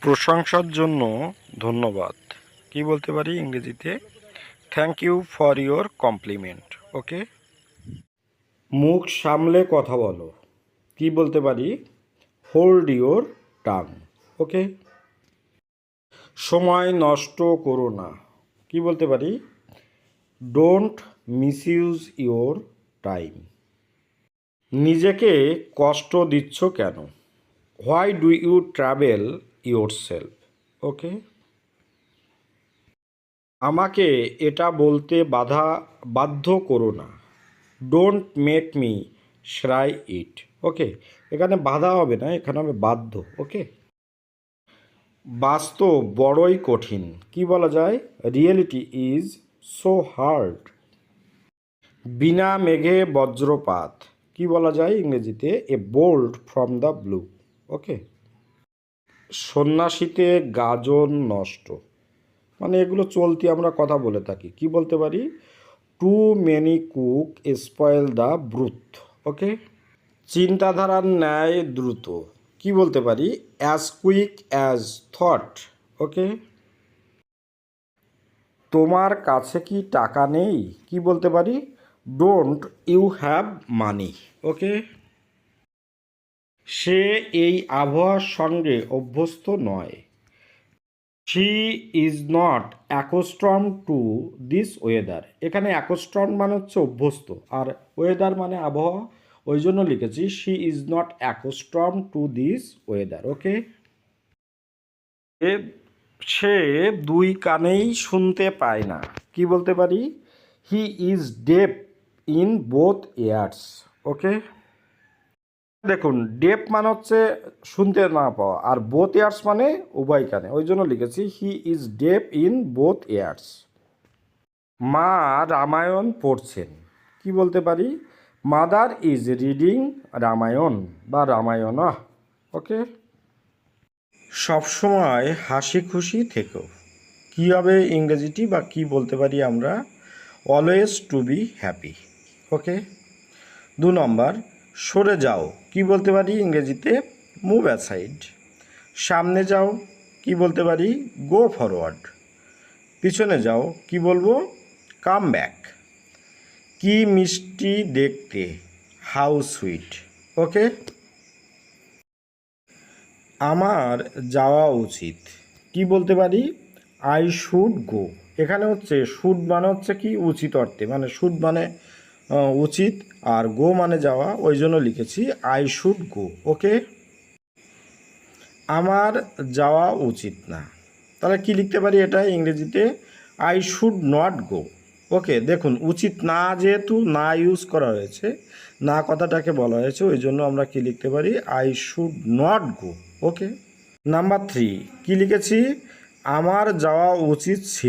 প্রশংসার জন্য ধন্যবাদ। কি বলতে পারি ইংরেজিতে? Thank you for your compliment. Okay. মুখ সামলে কথা বলো। কি বলতে পারি? Hold your tongue. ওকে। সময় নষ্ট করো না। কি বলতে পারি? Don't misuse your time. নিজেকে কষ্ট দিচ্ছ কেন? Why do you travel yourself? Okay. আমাকে এটা বলতে বাধ্য করো না। Don't make me shy it. Okay. এখানে বাধা হবে না, এখানে হবে বাধ্য। ওকে। বাস্তব বড়ই কঠিন। কি বলা যায়? Reality is so hard. বিনা মেঘে বজ্রপাত। কি বলা যায় ইংরেজিতে? A bolt from the blue. Okay. সন্ন্যাসীতে গাজন নষ্ট, মানে এগুলো চলতি আমরা কথা বলে থাকি। কি বলতে পারি? Too many cook spoil the broth. Okay. চিন্তাধারার ন্যায় দ্রুত। কি বলতে পারি? As quick as thought. Okay. তোমার কাছে কি টাকা নেই? কি বলতে পারি? Don't you have money. Okay. সে এই আবহাওয়ার সঙ্গে অভ্যস্ত নয়। She is not accustom to this weather. এখানে অ্যাকোস্টম মানে হচ্ছে অভ্যস্ত, আর ওয়েদার মানে আবহাওয়া, ওই জন্য লিখেছি she is not accustom to this weather. Okay. সে দুই কানেই শুনতে পায় না। কি বলতে পারি? He is deaf in both ears. Okay. দেখুন, ডেফ মানে হচ্ছে শুনতে না পাওয়া, আর বোথ ইয়ার্স মানে উভয় কানে, ওই জন্য লিখেছি he is deaf in both ears. মা রামায়ণ পড়ছেন। কি বলতে পারি? মাদার ইজ রিডিং রামায়ণ বা রামায়ণ। ওকে। সবসময় হাসি খুশি থেকো। কী হবে ইংরেজিটি বা কি বলতে পারি আমরা? Always to be happy. Okay. 2 number, সরে যাও। কি বলতে পারি ইংরেজিতে? Move aside. সামনে যাও। কি বলতে পারি? Go forward. পিছনে যাও। কি বলবো? Come back. কি মিষ্টি দেখতে। How sweet. ওকে। আমার যাওয়া উচিত। কি বলতে পারি? I should go. এখানে হচ্ছে শুড মানে হচ্ছে কি উচিত অর্থে, মানে শুড মানে উচিত, আর গো মানে যাওয়া, ওই জন্য লিখেছি আই শুড গো। ওকে। আমার যাওয়া উচিত না। তাহলে কি লিখতে পারি এটা ইংরেজিতে? I should not go. Okay. দেখুন, উচিত না যেহেতু না ইউজ করা হয়েছে, না কথাটাকে বলা হয়েছে, ওই জন্য আমরা কি লিখতে পারি? I should not go. Okay. Number 3 কি লিখেছি? আমার যাওয়া উচিত ছিল।